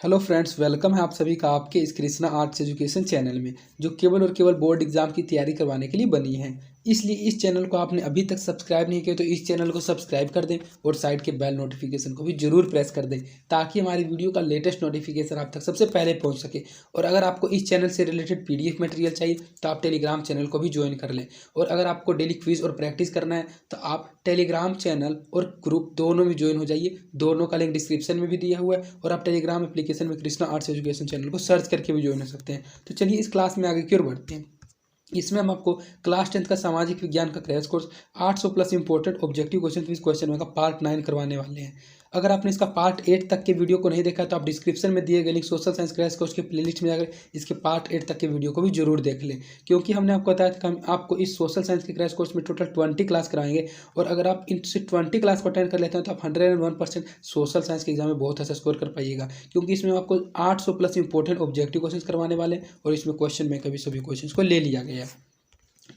Hello friends, welcome है आप सभी का आपके इस कृष्णा आर्ट्स एजुकेशन चैनल में, जो केवल और केवल बोर्ड एग्जाम की तैयारी करवाने के लिए बनी है। इसलिए इस चैनल को आपने अभी तक सब्सक्राइब नहीं किया तो इस चैनल को सब्सक्राइब कर दें और साइड के बेल नोटिफिकेशन को भी जरूर प्रेस कर दें, ताकि हमारी वीडियो का लेटेस्ट नोटिफिकेशन आप तक सबसे पहले पहुंच सके। और अगर आपको इस चैनल से रिलेटेड पीडीएफ मटेरियल चाहिए तो आप टेलीग्राम चैनल को भी ज्वाइन कर लें। और अगर आपको डेली क्विज और प्रैक्टिस करना है तो आप टेलीग्राम चैनल और ग्रुप दोनों में ज्वाइन हो जाइए। दोनों का लिंक डिस्क्रिप्शन में भी दिया हुआ है और आप टेलीग्राम एप्लीकेशन में कृष्णा आर्ट्स एजुकेशन चैनल को सर्च करके भी ज्वाइन हो सकते हैं। तो चलिए इस क्लास में आगे की ओर बढ़ते हैं। इसमें हम आपको क्लास 10th का सामाजिक विज्ञान का crash course 800 plus important objective question with question में का पार्ट 9 करवाने वाले हैं। अगर आपने इसका पार्ट 8 तक के वीडियो को नहीं देखा तो आप डिस्क्रिप्शन में दिए गए link social science crash course के प्लेलिस्ट में जाकर इसके पार्ट 8 तक के वीडियो को भी जरूर देख लें, क्योंकि हमने आपको बताया था कि हम आपको इस सोशल साइंस के क्रैश कोर्स में टोटल 20 क्लास कराएंगे। और अगर आप इनसे 20 क्लास को अटेंड कर लेते हैं तो आप 101% सोशल साइंस के एग्जाम में बहुत अच्छा स्कोर कर पाइएगा, क्योंकि इसमें आपको 800 प्लस इंपॉर्टेंट ऑब्जेक्टिव क्वेश्चन करवाने वाले हैं और इसमें क्वेश्चन में कभी सभी क्वेश्चन को ले लिया गया है।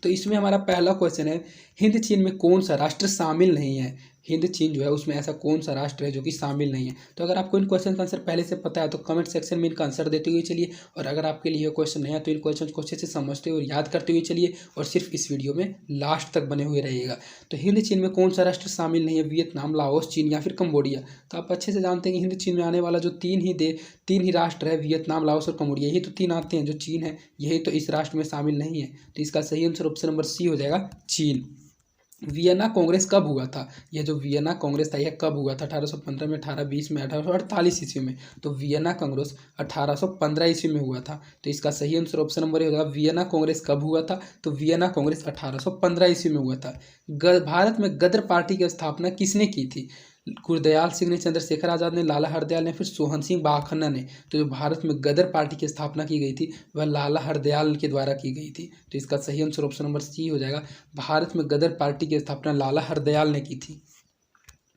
तो इसमें हमारा पहला क्वेश्चन है, हिंद चीन में कौन सा राष्ट्र शामिल नहीं है। हिंद चीन जो है उसमें ऐसा कौन सा राष्ट्र है जो कि शामिल नहीं है। तो अगर आपको इन क्वेश्चन का आंसर पहले से पता है तो कमेंट सेक्शन में इनका आंसर देते हुए चलिए, और अगर आपके लिए क्वेश्चन नहीं है तो इन क्वेश्चन को अच्छे से समझते हुए और याद करते हुए चलिए, और सिर्फ इस वीडियो में लास्ट तक बने हुए रहिएगा। तो हिंद चीन में कौन सा राष्ट्र शामिल नहीं है, वियतनाम, लाओस, चीन या फिर कंबोडिया। तो आप अच्छे से जानते हैं कि हिंद चीन में आने वाला जो तीन ही राष्ट्र है, वियतनाम, लाओस और कंबोडिया, यही तो तीन आते हैं। जो चीन है यही तो इस राष्ट्र में शामिल नहीं है। तो इसका सही आंसर ऑप्शन नंबर सी हो जाएगा, चीन। वियना कांग्रेस कब हुआ था। यह जो वियना कांग्रेस था यह कब हुआ था, 1815 में, 1820 में, 1848 ईस्वी में। तो वियना कांग्रेस 1815 ईस्वी में हुआ था। तो इसका सही आंसर ऑप्शन नंबर ए हो जाएगा, वियना कांग्रेस कब हुआ था। तो वियना कांग्रेस 1815 ईस्वी में हुआ था। भारत में गदर पार्टी की स्थापना किसने की थी। गुरदयाल सिंह ने, चंद्रशेखर आजाद ने, लाला हरदयाल ने, फिर सोहन सिंह बाखन्ना ने। तो जो भारत में गदर पार्टी की स्थापना की गई थी वह लाला हरदयाल के द्वारा की गई थी। तो इसका सही आंसर ऑप्शन नंबर सी हो जाएगा, भारत में गदर पार्टी की स्थापना लाला हरदयाल ने की थी।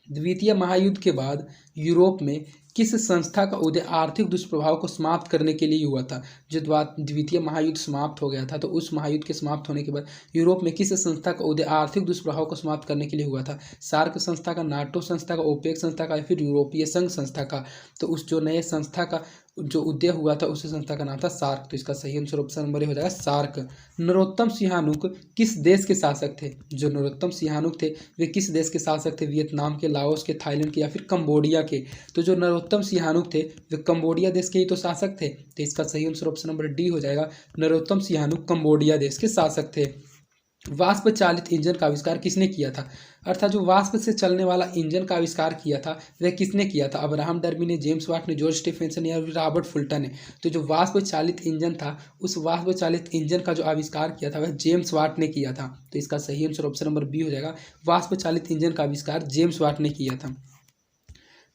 द्वितीय महायुद्ध के बाद यूरोप में किस संस्था का उदय आर्थिक दुष्प्रभाव को समाप्त करने के लिए हुआ था। जो द्वितीय महायुद्ध समाप्त हो गया था तो उस महायुद्ध के समाप्त होने के बाद यूरोप में किस संस्था का उदय आर्थिक दुष्प्रभाव को समाप्त करने के लिए हुआ था। सार्क संस्था का, नाटो संस्था का, ओपेक संस्था का या फिर यूरोपीय संघ संस्था का। तो उस जो नए संस्था का जो उदय हुआ था उस संस्था का नाम था सार्क। तो इसका सही आंसर ऑप्शन नंबर ए हो जाएगा, सार्क। नरोत्तम सिहानुक किस देश के शासक थे। जो नरोत्तम सिहानुक थे वे किस देश के शासक थे, वियतनाम के, लाओस के, थाईलैंड के या फिर कंबोडिया के। तो जो नरोत्तम सिहानुक थे वे कंबोडिया देश के ही तो शासक थे। तो इसका सही आंसर ऑप्शन नंबर डी हो जाएगा, नरोत्तम सिहानुक कंबोडिया देश के शासक थे। वाष्प चालित इंजन का आविष्कार किसने किया था। अर्थात जो वाष्प से चलने वाला इंजन का आविष्कार किया था वह किसने किया था। अब्राहम डर्बी ने, जेम्स वाट ने, जॉर्ज स्टीफेंसन या रॉबर्ट फुल्टन ने। तो जो वाष्प चालित इंजन था उस वाष्प चालित इंजन का जो आविष्कार किया था वह जेम्स वाट ने किया था। तो इसका सही आंसर ऑप्शन नंबर बी हो जाएगा, वाष्प चालित इंजन का आविष्कार जेम्स वाट ने किया था।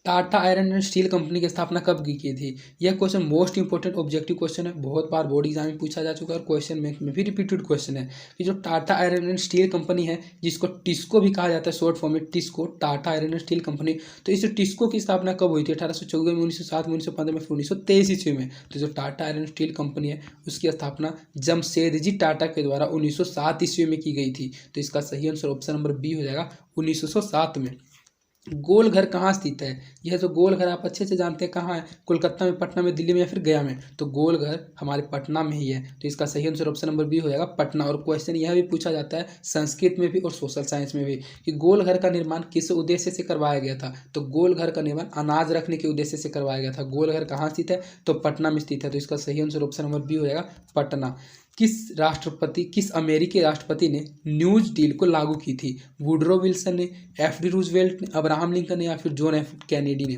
Tata iron and steel company की स्थापना कब की थी। यह question most important objective question है, बहुत बार बोर्ड एग्जाम में पूछा जा चुका है और क्वेश्चन बैंक में भी रिपीटेड क्वेश्चन है कि जो Tata iron and steel company है, जिसको टिस्को भी कहा जाता है शॉर्ट फॉर्म में, TISCO, Tata iron and steel company. तो इस टिस्को की स्थापना कब हुई थी, 1814 में, 1907 में, 1915 में, फिर 1923 ईस्वी में। तो जो टाटा आयरन स्टील कंपनी है उसकी स्थापना जमशेदजी टाटा के द्वारा 1907 ईस्वी में की गई थी। तो इसका सही आंसर ऑप्शन नंबर बी हो जाएगा, 1907 में। गोल घर कहाँ स्थित है। यह जो गोल घर आप अच्छे से जानते हैं कहाँ है, कोलकाता में, पटना में, दिल्ली में या फिर गया में। तो गोल घर हमारे पटना में ही है। तो इसका सही आंसर ऑप्शन नंबर बी हो जाएगा, पटना। और क्वेश्चन यह भी पूछा जाता है संस्कृत में भी और सोशल साइंस में भी कि गोल घर का निर्माण किस उद्देश्य से करवाया गया था। तो गोल घर का निर्माण अनाज रखने के उद्देश्य से करवाया गया था। गोल घर कहाँ स्थित है, तो पटना में स्थित है। तो इसका सही आंसर ऑप्शन नंबर बी हो जाएगा, पटना। किस अमेरिकी राष्ट्रपति ने न्यूज डील को लागू की थी। वुडरो विल्सन ने, एफ डी रूजवेल्ट ने, अब्राहम लिंकन ने या फिर जॉन एफ कैनेडी ने।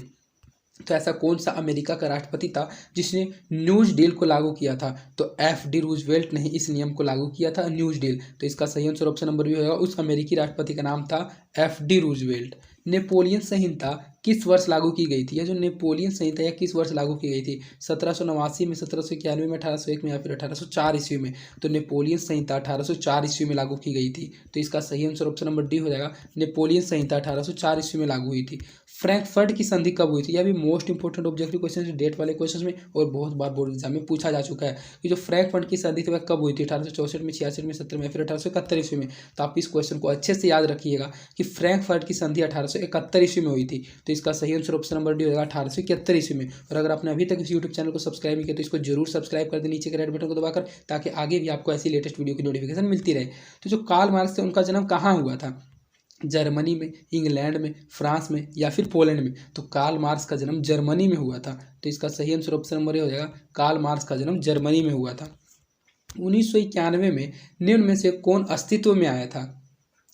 तो ऐसा कौन सा अमेरिका का राष्ट्रपति था जिसने न्यूज डील को लागू किया था। तो एफ डी रूजवेल्ट ने ही इस नियम को लागू किया था, न्यूज डील। तो इसका सही आंसर ऑप्शन नंबर बी होगा, उस अमेरिकी राष्ट्रपति का नाम था एफ डी रूजवेल्ट। नेपोलियन संहिता किस वर्ष लागू की गई थी। यह जो नेपोलियन संहिता यह किस वर्ष लागू की गई थी, 1789 में, 1791 में, 1801 में या फिर 1804 ईस्वी में। तो नेपोलियन संहिता 1804 ईस्वी में लागू की गई थी। तो इसका सही आंसर ऑप्शन नंबर डी हो जाएगा, नेपोलियन संहिता 1804 ईस्वी में लागू हुई थी। फ्रैंकफर्ट की संधि कब हुई थी। यह भी मोस्ट इंपोर्टेंट ऑब्जेक्टिव क्वेश्चन है, डेट वाले क्वेश्चन में, और बहुत बार बोर्ड एग्जाम में पूछा जा चुका है कि जो फ्रैंकफर्ट की संधि थी वह कब हुई थी, 1864 में, 66 में, 70 में, फिर 1871 ईस्वी में। तो आप इस क्वेश्चन को अच्छे से याद रखिएगा कि फ्रैंकफर्ट की संधि 1871 ईस्वी में हुई थी। तो इसका सही आंसर ऑप्शन नंबर डी हो जाएगा 1871 ईस्वी में। और अगर आपने अभी तक इस यूट्यूब चैनल को सब्सक्राइब नहीं किया तो इसको जरूर सब्सक्राइब कर दें नीचे के रेड बटन को दबाकर, ताकि आगे भी आपको ऐसी लेटेस्ट वीडियो की नोटिफिकेशन मिलती रहे। तो जो कार्ल मार्क्स थे उनका जन्म कहाँ हुआ था? जर्मनी में, इंग्लैंड में, फ्रांस में या फिर पोलैंड में? तो कार्ल मार्क्स का जन्म जर्मनी में हुआ था। तो इसका सही आंसर ऑप्शन नंबर ए हो जाएगा, कार्ल मार्क्स का जन्म जर्मनी में हुआ था। 1991 में निम्न में से कौन अस्तित्व में आया था?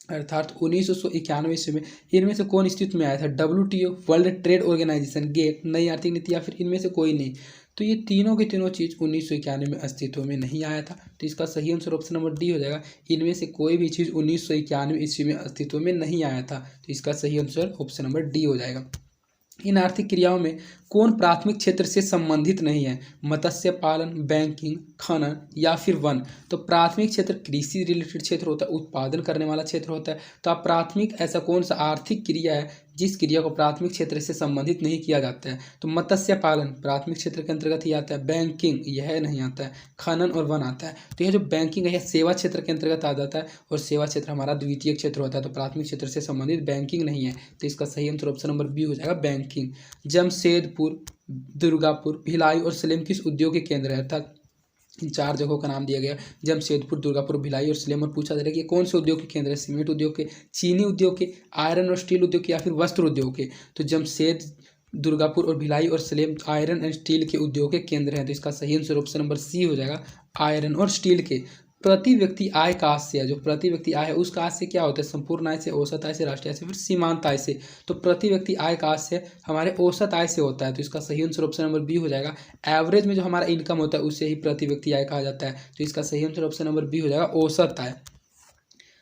अर्थात 1991 ईस्वी में इनमें से कौन अस्तित्व में आया था? WTO, world trade organization, GATT, नई आर्थिक नीति या फिर इनमें से कोई नहीं? तो ये तीनों की तीनों चीज़ 1991 में अस्तित्व में नहीं आया था। तो इसका सही आंसर ऑप्शन नंबर डी हो जाएगा, इनमें से कोई भी चीज़ 1991 ईस्वी में अस्तित्व में नहीं आया था। तो इसका सही आंसर ऑप्शन नंबर डी हो जाएगा। इन आर्थिक क्रियाओं में कौन प्राथमिक क्षेत्र से संबंधित नहीं है? मत्स्य पालन, बैंकिंग, खनन या फिर वन? तो प्राथमिक क्षेत्र कृषि रिलेटेड क्षेत्र होता है, उत्पादन करने वाला क्षेत्र होता है। तो आप प्राथमिक ऐसा कौन सा आर्थिक क्रिया है जिस क्रिया को प्राथमिक क्षेत्र से संबंधित नहीं किया जाता है? तो मत्स्य पालन प्राथमिक क्षेत्र के अंतर्गत ही आता है, बैंकिंग यह नहीं आता है, खनन और वन आता है। तो यह जो बैंकिंग है यह सेवा क्षेत्र के अंतर्गत आ जाता है, और सेवा क्षेत्र हमारा द्वितीय क्षेत्र होता है। तो प्राथमिक क्षेत्र से संबंधित बैंकिंग नहीं है। तो इसका सही आंसर ऑप्शन नंबर बी हो जाएगा, बैंकिंग। जमशेदपुर, दुर्गापुर, भिलाई और सलेम किस उद्योग के केंद्र है? अर्थात इन चार जगहों का नाम दिया गया, जमशेदपुर, दुर्गापुर, भिलाई और सलेम, और पूछा जा रहा है कि कौन से उद्योग के केंद्र है? सीमेंट उद्योग के, चीनी उद्योग के, आयरन और स्टील उद्योग के या फिर वस्त्र उद्योग के? तो जमशेद, दुर्गापुर और भिलाई और सलेम आयरन एंड स्टील के उद्योग के केंद्र हैं। तो इसका सही आंसर ऑप्शन नंबर सी हो जाएगा, आयरन और स्टील के। प्रति व्यक्ति आय का आय से है, जो प्रति व्यक्ति आय है उसका आय से क्या होता है? संपूर्ण आय से, औसत आय से, राष्ट्रीय आय से, फिर सीमांत आय से। तो प्रति व्यक्ति आय का आय से हमारे औसत आय से होता है। तो इसका सही आंसर ऑप्शन नंबर बी हो जाएगा, एवरेज में जो हमारा इनकम होता है उससे ही प्रति व्यक्ति आय कहा जाता है। तो इसका सही आंसर ऑप्शन नंबर बी हो जाएगा, औसत आय।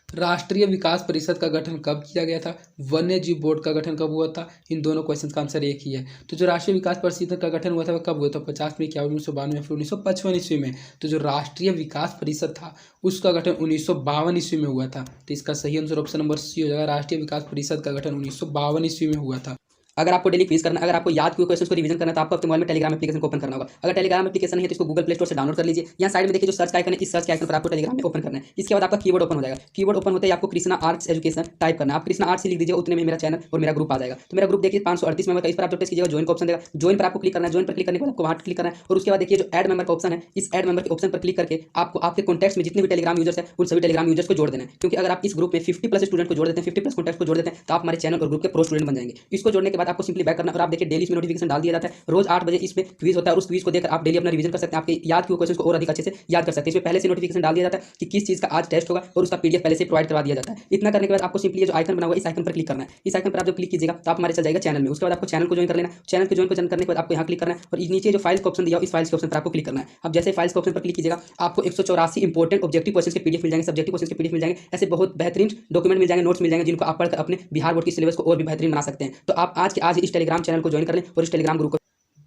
राष्ट्रीय विकास परिषद का गठन कब किया गया था? वन्य जीव बोर्ड का गठन कब हुआ था? इन दोनों क्वेश्चन का आंसर एक ही है। तो जो राष्ट्रीय विकास परिषद का गठन हुआ था वह कब हुआ था? 50 में, 51 में, 1952 में, फिर 1955 ईस्वी में। तो जो राष्ट्रीय विकास परिषद था उसका गठन 1952 ईस्वी में हुआ था। तो इसका सही आंसर ऑप्शन नंबर सी हो जाएगा, राष्ट्रीय विकास परिषद का गठन 1952 ईस्वी में हुआ था। अगर आपको डेली क्विज करना, अगर आपको याद हुए क्वेश्चन को रिवीजन करना है तो आपको अपने मोबाइल में टेलीग्राम एप्लीकेशन को ओपन करना होगा। अगर टेलीग्राम एप्लीकेशन नहीं है तो इसको गूगल प्ले स्टोर से डाउनलोड कर लीजिए। यहाँ साइड में देखिए जो सर्च का आइकन है, इस सर्च के आइकन पर आपको टेलीग्राम में ओपन करना है। इसके बाद आपका कीबोर्ड ओपन हो जाएगा। कीबोर्ड ओपन होते ही आपको कृष्णा आर्ट्स एजुकेशन टाइप करना है। आप कृष्णा आर्ट्स लिख दीजिए, उतने में मेरा चैनल और मेरा ग्रुप आ जाएगा। तो मेरा ग्रुप देखिए 538 मेंबर का। इस पर आप जो टेस्ट कीजिएगा ज्वाइन का ऑप्शन देगा, ज्वाइन पर आपको क्लिक करना है। ज्वाइन पर क्लिक करने के बाद आपको वहाँ क्लिक करना है, और उसके बाद देखिए जो ऐड मेंबर का ऑप्शन है, इस ऐड मेंबर के ऑप्शन पर क्लिक करके आपको आपके कॉन्टैक्ट्स में जितने भी टेलीग्राम यूजर्स हैं उन सभी टेलीग्राम यूजर्स को जोड़ देना है। क्योंकि अगर आप इस ग्रुप में 50+ स्टूडेंट को जोड़ देते हैं, 50+ कॉन्टैक्ट को जोड़ देते हैं, तो आप हमारे चैनल और ग्रुप के प्रो स्टूडेंट बन जाएंगे। इसको जोड़ने के बाद आपको सिंपली बैक करना, और आप देखिए डेली इसमें नोटिफिकेशन डाल दिया जाता है। रोज 8 बजे इस पे क्विज होता है, और उस क्विज को देखकर आप डेली अपना रिवीजन कर सकते हैं। आपके याद किए क्वेश्चन को और अधिक अच्छे से याद कर सकते हैं। इसमें पहले से नोटिफिकेशन डाल दिया जाता है कि किस चीज का आज टेस्ट होगा, और उसका PDF पहले से प्रोवाइड करवा दिया जाता है। इतना करने के बाद आपको सिंपली ये जो आइकन बना हुआ है इस आइकन पर क्लिक करना है। इस आइकन पर आप जब क्लिक कीजिएगा तो आप हमारे चल जाएगा चैनल में। उसके बाद आपको चैनल को ज्वाइन कर लेना है। चैनल को ज्वाइन करने के बाद आपको यहाँ क्लिक करना है, और नीचे जो फाइल्स का ऑप्शन दिया हो इस फाइल्स के ऑप्शन पर आपको क्लिक करना है। अब जैसे फाइल्स के ऑप्शन पर क्लिक कीजिएगा आपको 184 इंपॉर्टेंट ऑब्जेक्टिव क्वेश्चन के PDF मिल जाएंगे, सब्जेक्टिव क्वेश्चन के PDF मिल जाएंगे। ऐसे बहुत बेहतरीन डॉक्यूमेंट मिल जाएंगे, नोट्स मिल जाएंगे, जिनको आप पढ़कर अपने बिहार बोर्ड की सिलेबस को और भी बेहतरीन बना सकते हैं। तो आप आज के आज इस टेलीग्राम चैनल को ज्वाइन कर लें और इस टेलीग्राम ग्रुप को।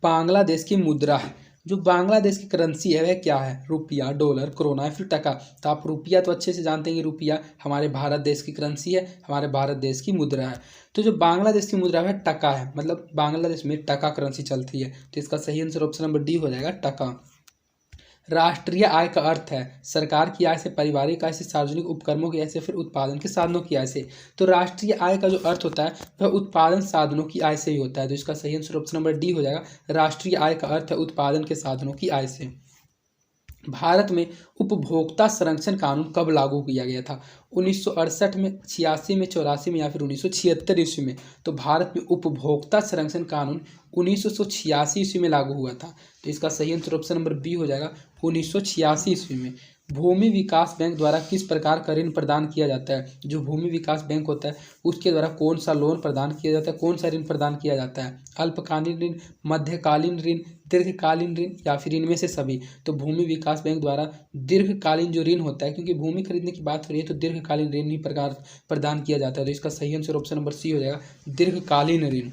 बांग्लादेश की मुद्रा है, जो बांग्लादेश की करेंसी है वह क्या है? रुपया, डॉलर, कोरोना या फिर टका? तो आप रुपया तो अच्छे से जानते हैं कि रुपया हमारे भारत देश की करेंसी है, हमारे भारत देश की मुद्रा है। तो जो बांग्लादेश की मुद्रा है टका है, मतलब बांग्लादेश में टका करेंसी चलती है। तो इसका सही आंसर ऑप्शन नंबर डी हो जाएगा, टका। राष्ट्रीय आय का अर्थ है सरकार की आय से, पारिवारिक आय से, सार्वजनिक उपक्रमों की आय से, फिर उत्पादन के साधनों की आय से। तो राष्ट्रीय आय का जो अर्थ होता है वह उत्पादन साधनों की आय से ही होता है। तो इसका सही आंसर ऑप्शन नंबर डी हो जाएगा, राष्ट्रीय आय का अर्थ है उत्पादन के साधनों की आय से। भारत में उपभोक्ता संरक्षण कानून कब लागू किया गया था? 1968 में, 86 में, 84 में या फिर 1976 ईस्वी में? तो भारत में उपभोक्ता संरक्षण कानून 1986 ईस्वी में लागू हुआ था। तो इसका सही आंसर ऑप्शन नंबर बी हो जाएगा, 1986 ईस्वी में। भूमि विकास बैंक द्वारा किस प्रकार का ऋण प्रदान किया जाता है? जो भूमि विकास बैंक होता है उसके द्वारा कौन सा लोन प्रदान किया जाता है, कौन सा ऋण प्रदान किया जाता है? अल्पकालीन ऋण, मध्यकालीन ऋण, दीर्घकालीन ऋण या फिर इनमें से सभी? तो भूमि विकास बैंक द्वारा दीर्घकालीन जो ऋण होता है, क्योंकि भूमि खरीदने की बात हो रही है तो दीर्घकालीन ऋण ही प्रकार प्रदान किया जाता है। तो इसका सही आंसर ऑप्शन नंबर सी हो जाएगा, दीर्घकालीन ऋण।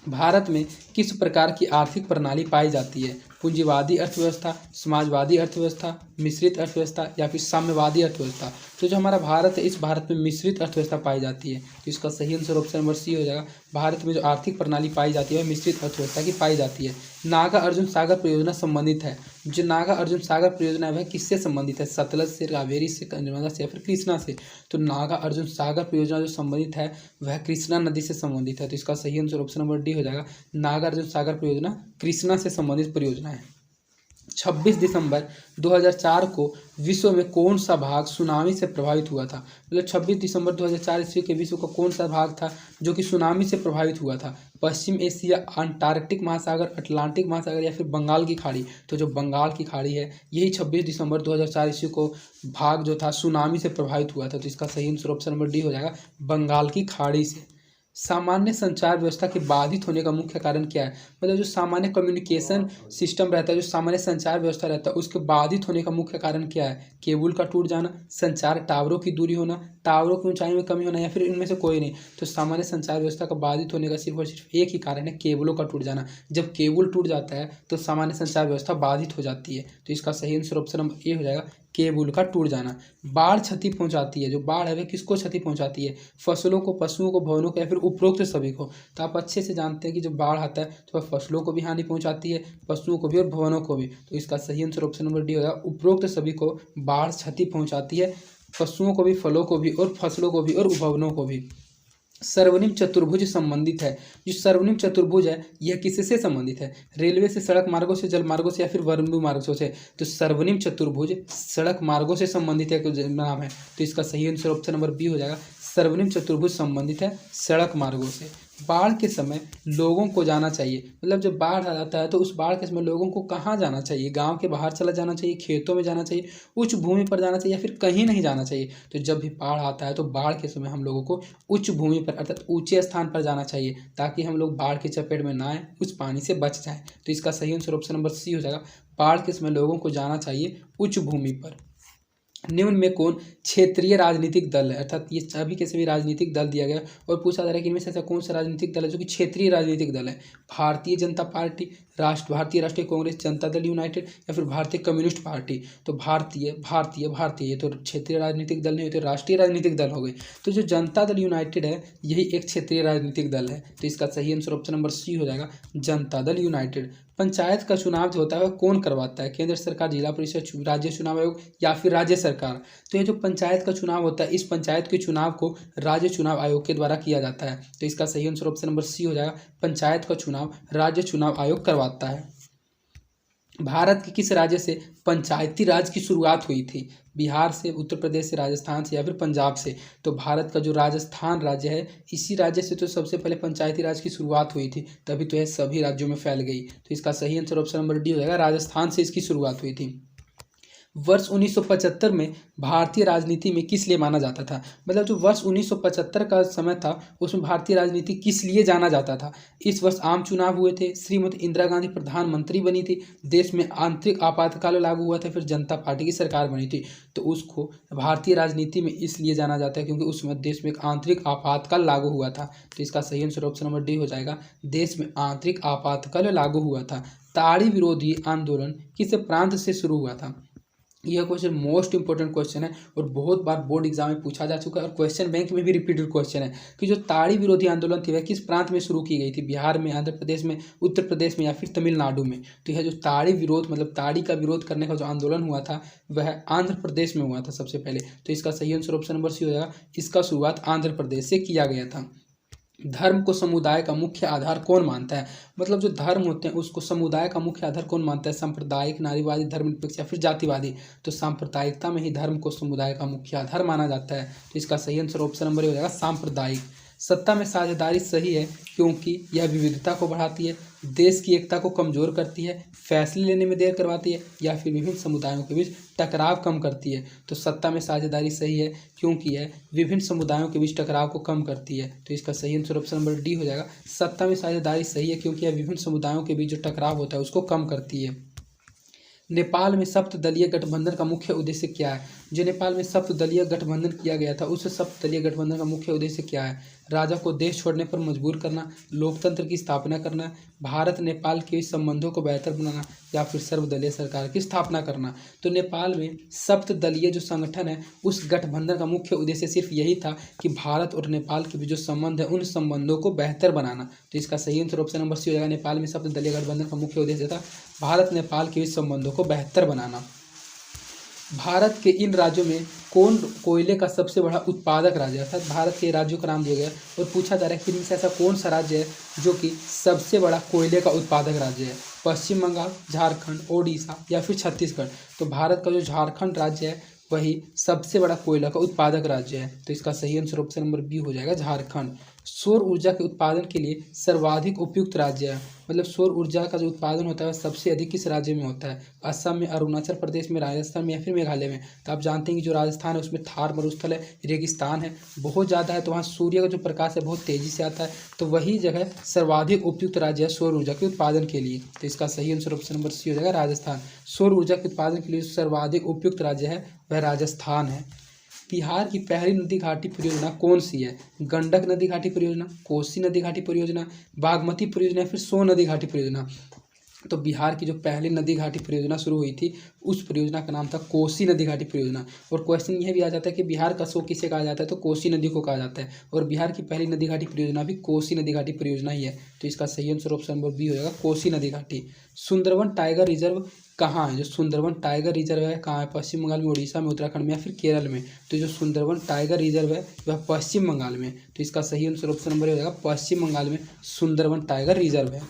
भारत में किस प्रकार की आर्थिक प्रणाली पाई जाती है? पूंजीवादी अर्थव्यवस्था, समाजवादी अर्थव्यवस्था, मिश्रित अर्थव्यवस्था या फिर साम्यवादी अर्थव्यवस्था? तो जो हमारा भारत है इस भारत में मिश्रित अर्थव्यवस्था पाई जाती है। तो इसका सही आंसर ऑप्शन नंबर सी हो जाएगा, भारत में जो आर्थिक प्रणाली पाई जाती है वह मिश्रित अर्थव्यवस्था की पाई जाती है। नागा अर्जुन सागर परियोजना संबंधित है। जो नागा अर्जुन सागर परियोजना है वह किससे संबंधित है? सतलज से, कावेरी से, नर्मदा से या फिर कृष्णा से? तो नागा अर्जुन सागर परियोजना जो संबंधित है वह कृष्णा नदी से संबंधित है। तो इसका सही आंसर ऑप्शन नंबर डी हो जाएगा। नागा अर्जुन सागर परियोजना कृष्णा से संबंधित परियोजना है। 26 दिसंबर 2004 को विश्व में कौन सा भाग सुनामी से प्रभावित हुआ था? मतलब 26 दिसंबर 2004 ईस्वी के विश्व का कौन सा भाग था जो कि सुनामी से प्रभावित हुआ था? पश्चिम एशिया, अंटार्कटिक महासागर, अटलांटिक महासागर या फिर बंगाल की खाड़ी? तो जो बंगाल की खाड़ी है यही 26 दिसंबर 2004 ईस्वी को भाग जो था सुनामी से प्रभावित हुआ था। तो इसका सही आंसर ऑप्शन नंबर डी हो जाएगा, बंगाल की खाड़ी से। सामान्य संचार व्यवस्था के बाधित होने का मुख्य कारण क्या है? मतलब जो सामान्य कम्युनिकेशन सिस्टम रहता है, जो सामान्य संचार व्यवस्था रहता है, उसके बाधित होने का मुख्य कारण क्या है? केबल का टूट जाना, संचार टावरों की दूरी होना, टावरों की ऊंचाई में कमी होना या फिर इनमें से कोई नहीं? तो सामान्य संचार व्यवस्था का बाधित होने का सिर्फ और सिर्फ एक ही कारण है, केबलों का टूट जाना। जब केबल टूट जाता है तो सामान्य संचार व्यवस्था बाधित हो जाती है। तो इसका सही आंसर ऑप्शन नंबर ए हो जाएगा, केबल का टूट जाना। बाढ़ क्षति पहुंचाती है, जो बाढ़ है वह किसको क्षति पहुंचाती है? फसलों को, पशुओं को, भवनों को या फिर उपरोक्त सभी को? तो आप अच्छे से जानते हैं कि जब बाढ़ आता है तो वह फसलों को भी हानि पहुंचाती है, पशुओं को भी और भवनों को भी। तो इसका सही आंसर ऑप्शन नंबर डी होगा, उपरोक्त सभी को बाढ़ क्षति पहुंचाती है, पशुओं को भी, फलों को भी और फसलों को भी और भवनों को भी। सर्वनिम्न चतुर्भुज संबंधित है। जो सर्वनिम्न चतुर्भुज है यह किससे संबंधित है? रेलवे से, सड़क मार्गों से, जल मार्गों से या फिर वर्णभूमि मार्गों से? तो सर्वनिम्न चतुर्भुज सड़क मार्गों से संबंधित है नाम है। तो इसका सही आंसर ऑप्शन नंबर बी हो जाएगा, सर्वनिम्न चतुर्भुज संबंधित है सड़क मार्गों से। बाढ़ के समय लोगों को जाना चाहिए, मतलब जब बाढ़ आ जाता है तो उस बाढ़ के समय लोगों को कहाँ जाना चाहिए? गांव के बाहर चला जाना चाहिए, खेतों में जाना चाहिए, उच्च भूमि पर जाना चाहिए या फिर कहीं नहीं जाना चाहिए? तो जब भी बाढ़ आता है तो बाढ़ के समय हम लोगों को उच्च भूमि पर अर्थात ऊंचे स्थान पर जाना चाहिए ताकि हम लोग बाढ़ की चपेट में ना आए, उस पानी से बच जाएं। तो इसका सही आंसर ऑप्शन नंबर सी हो जाएगा, बाढ़ के समय लोगों को जाना चाहिए उच्च भूमि पर। निम्न में कौन क्षेत्रीय राजनीतिक दल है? अर्थात ये सभी के सभी राजनीतिक दल दिया गया और पूछा जा रहा है कि इनमें से ऐसा कौन सा राजनीतिक दल है जो कि क्षेत्रीय राजनीतिक दल है? भारतीय जनता पार्टी, भारतीय राष्ट्रीय कांग्रेस, जनता दल यूनाइटेड या फिर भारतीय कम्युनिस्ट पार्टी? तो भारतीय भारतीय भारतीय, ये तो क्षेत्रीय राजनीतिक दल नहीं होते, राष्ट्रीय राजनीतिक दल हो गए। तो जो जनता दल यूनाइटेड है यही एक क्षेत्रीय राजनीतिक दल है। तो इसका सही आंसर ऑप्शन नंबर सी हो जाएगा, जनता दल यूनाइटेड। पंचायत का चुनाव जो होता है वह कौन करवाता है? केंद्र सरकार, जिला परिषद, राज्य चुनाव आयोग या फिर राज्य सरकार? तो ये जो पंचायत का चुनाव होता है इस पंचायत के चुनाव को राज्य चुनाव आयोग के द्वारा किया जाता है। तो इसका सही आंसर ऑप्शन नंबर सी हो जाएगा, पंचायत का चुनाव राज्य चुनाव आयोग करवाता है। भारत के किस राज्य से पंचायती राज की शुरुआत हुई थी? बिहार से, उत्तर प्रदेश से, राजस्थान से या फिर पंजाब से? तो भारत का जो राजस्थान राज्य है इसी राज्य से तो सबसे पहले पंचायती राज की शुरुआत हुई थी, तभी तो यह सभी राज्यों में फैल गई। तो इसका सही आंसर ऑप्शन नंबर डी हो जाएगा, राजस्थान से इसकी शुरुआत हुई थी। वर्ष 1975 में भारतीय राजनीति में किस लिए माना जाता था? मतलब जो वर्ष 1975 का समय था उसमें भारतीय राजनीति किस लिए जाना जाता था? इस वर्ष आम चुनाव हुए थे, श्रीमती इंदिरा गांधी प्रधानमंत्री बनी थी, देश में आंतरिक आपातकाल लागू हुआ था, फिर जनता पार्टी की सरकार बनी थी। तो उसको भारतीय राजनीति में इसलिए जाना जाता है क्योंकि उस समय देश में एक आंतरिक आपातकाल लागू हुआ था। तो इसका सही आंसर ऑप्शन नंबर डी हो जाएगा, देश में आंतरिक आपातकाल लागू हुआ था। ताड़ी विरोधी आंदोलन किस प्रांत से शुरू हुआ था? यह क्वेश्चन मोस्ट इंपॉर्टेंट क्वेश्चन है और बहुत बार बोर्ड एग्जाम में पूछा जा चुका है और क्वेश्चन बैंक में भी रिपीटेड क्वेश्चन है कि जो ताड़ी विरोधी आंदोलन थी वह किस प्रांत में शुरू की गई थी? बिहार में, आंध्र प्रदेश में, उत्तर प्रदेश में या फिर तमिलनाडु में? तो यह जो ताड़ी विरोध मतलब ताड़ी का विरोध करने का जो आंदोलन हुआ था वह आंध्र प्रदेश में हुआ था सबसे पहले। तो इसका सही आंसर ऑप्शन नंबर सी हो जाएगा, इसका शुरुआत आंध्र प्रदेश से किया गया था। धर्म को समुदाय का मुख्य आधार कौन मानता है? मतलब जो धर्म होते हैं उसको समुदाय का मुख्य आधार कौन मानता है? सांप्रदायिक, नारीवादी, धर्मनिरपेक्ष या फिर जातिवादी? तो सांप्रदायिकता में ही धर्म को समुदाय का मुख्य आधार माना जाता है। तो इसका सही आंसर ऑप्शन नंबर हो जाएगा, सांप्रदायिक। सत्ता में साझेदारी सही है क्योंकि यह विविधता को बढ़ाती है, देश की एकता को कमजोर करती है, फैसले लेने में देर करवाती है या फिर विभिन्न समुदायों के बीच टकराव कम करती है? तो सत्ता में साझेदारी सही है क्योंकि यह विभिन्न समुदायों के बीच टकराव को कम करती है। तो इसका सही आंसर ऑप्शन नंबर डी हो जाएगा, सत्ता में साझेदारी सही है क्योंकि यह विभिन्न समुदायों के बीच जो टकराव होता है उसको कम करती है। नेपाल में सप्तदलीय गठबंधन का मुख्य उद्देश्य क्या है? जो नेपाल में सप्तदलीय गठबंधन किया गया था, उस सप्तदलीय गठबंधन का मुख्य उद्देश्य क्या है? राजा को देश छोड़ने पर मजबूर करना, लोकतंत्र की स्थापना करना, भारत नेपाल के संबंधों को बेहतर बनाना, या फिर सर्वदलीय सरकार की स्थापना करना। तो नेपाल में सप्तदलीय जो संगठन है, उस गठबंधन का मुख्य उद्देश्य सिर्फ यही था कि भारत और नेपाल के बीच जो संबंध है, उन संबंधों को बेहतर बनाना। तो इसका सही आंसर ऑप्शन नंबर सी हो जाएगा। नेपाल में सप्तदलीय गठबंधन का मुख्य उद्देश्य था भारत नेपाल के बीच संबंधों को बेहतर बनाना। भारत के इन राज्यों में कौन कोयले का सबसे बड़ा उत्पादक राज्य है? अर्थात भारत के राज्यों का नाम दिया गया और पूछा जा रहा है कि इनमें से ऐसा कौन सा राज्य है जो कि सबसे बड़ा कोयले का उत्पादक राज्य है? पश्चिम बंगाल, झारखंड, ओडिशा या फिर छत्तीसगढ़। तो भारत का जो झारखंड राज्य है वही सबसे बड़ा कोयला का उत्पादक राज्य है। तो इसका सही आंसर ऑप्शन नंबर बी हो जाएगा, झारखंड। सौर ऊर्जा के उत्पादन के लिए सर्वाधिक उपयुक्त राज्य है, मतलब सौर ऊर्जा का जो उत्पादन होता है सबसे अधिक किस राज्य में होता है? असम में, अरुणाचल प्रदेश में, राजस्थान में या फिर मेघालय में। तो आप जानते हैं कि जो राजस्थान है उसमें थार मरुस्थल है, रेगिस्तान है, बहुत ज़्यादा है, तो वहाँ सूर्य का जो प्रकाश है बहुत तेज़ी से आता है। तो वही जगह सर्वाधिक उपयुक्त राज्य है सौर ऊर्जा के उत्पादन के लिए। तो इसका सही आंसर ऑप्शन नंबर सी हो जाएगा, राजस्थान। सौर ऊर्जा के उत्पादन के लिए सर्वाधिक उपयुक्त राज्य है वह राजस्थान है। बिहार की पहली नदी घाटी परियोजना कौन सी है? गंडक नदी घाटी परियोजना, कोसी नदी घाटी परियोजना, बागमती परियोजना या फिर सोन नदी घाटी परियोजना। तो बिहार की जो पहली नदी घाटी परियोजना शुरू हुई थी, उस परियोजना का नाम था कोसी नदी घाटी परियोजना। और क्वेश्चन यह भी आ जाता है कि बिहार का सो किसे कहा जाता है? तो कोसी नदी को कहा जाता है। और बिहार की पहली नदी घाटी परियोजना भी कोसी नदी घाटी परियोजना ही है। तो इसका सही आंसर ऑप्शन नंबर बी हो जाएगा, कोसी नदी घाटी। सुंदरवन टाइगर रिजर्व कहाँ है? जो सुंदरवन टाइगर रिजर्व है कहाँ है? पश्चिम बंगाल में, उड़ीसा में, उत्तराखंड में या फिर केरल में। तो जो सुंदरवन टाइगर रिजर्व है वह पश्चिम बंगाल में। तो इसका सही आंसर ऑप्शन नंबर हो जाएगा, पश्चिम बंगाल में सुंदरवन टाइगर रिजर्व है।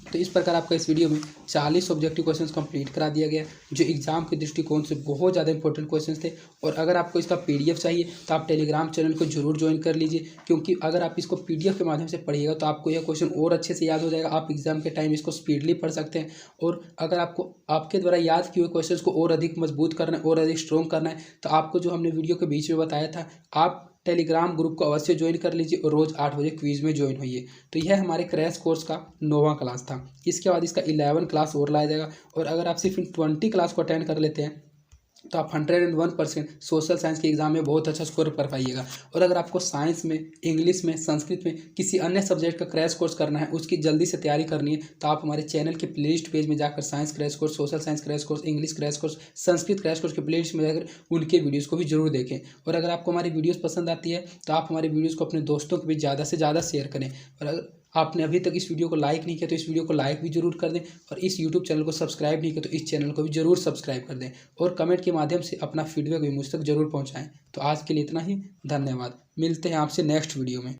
तो इस प्रकार आपका इस वीडियो में 40 ऑब्जेक्टिव क्वेश्चंस कंप्लीट करा दिया गया, जो एग्जाम के दृष्टिकोण से बहुत ज़्यादा इंपॉर्टेंट क्वेश्चंस थे। और अगर आपको इसका पीडीएफ चाहिए तो आप टेलीग्राम चैनल को जरूर ज्वाइन कर लीजिए, क्योंकि अगर आप इसको पीडीएफ के माध्यम से पढ़िएगा तो आपको यह क्वेश्चन और अच्छे से याद हो जाएगा। आप एग्जाम के टाइम इसको स्पीडली पढ़ सकते हैं। और अगर आपको आपके द्वारा याद किए हुए क्वेश्चन को और अधिक मजबूत करना है और अधिक स्ट्रॉन्ग करना है, तो आपको जो हमने वीडियो के बीच में बताया था, आप टेलीग्राम ग्रुप को अवश्य ज्वाइन कर लीजिए और रोज़ 8 बजे क्विज में ज्वाइन होइए। तो यह हमारे क्रैश कोर्स का 9वां क्लास था। इसके बाद इसका 11 क्लास और लाया जाएगा। और अगर आप सिर्फ 20 क्लास को अटेंड कर लेते हैं तो आप 101% सोशल साइंस के एग्जाम में बहुत अच्छा स्कोर कर पाइएगा। और अगर आपको साइंस में, इंग्लिश में, संस्कृत में, किसी अन्य सब्जेक्ट का क्रैश कोर्स करना है, उसकी जल्दी से तैयारी करनी है, तो आप हमारे चैनल के प्लेलिस्ट पेज में जाकर science crash course, social science crash course, English crash course, Sanskrit crash course के प्लेलिस्ट में जाकर उनके वीडियोज़ को भी जरूर देखें। और अगर आपको हमारी वीडियोज़ पसंद आती है तो आप हमारे वीडियोज़ को अपने दोस्तों के बीच ज़्यादा से ज़्यादा शेयर करें। और अगर आपने अभी तक इस वीडियो को लाइक नहीं किया तो इस वीडियो को लाइक भी जरूर कर दें। और इस यूट्यूब चैनल को सब्सक्राइब नहीं किया तो इस चैनल को भी जरूर सब्सक्राइब कर दें। और कमेंट के माध्यम से अपना फीडबैक भी मुझ तक जरूर पहुंचाएं। तो आज के लिए इतना ही, धन्यवाद। मिलते हैं आपसे नेक्स्ट वीडियो में।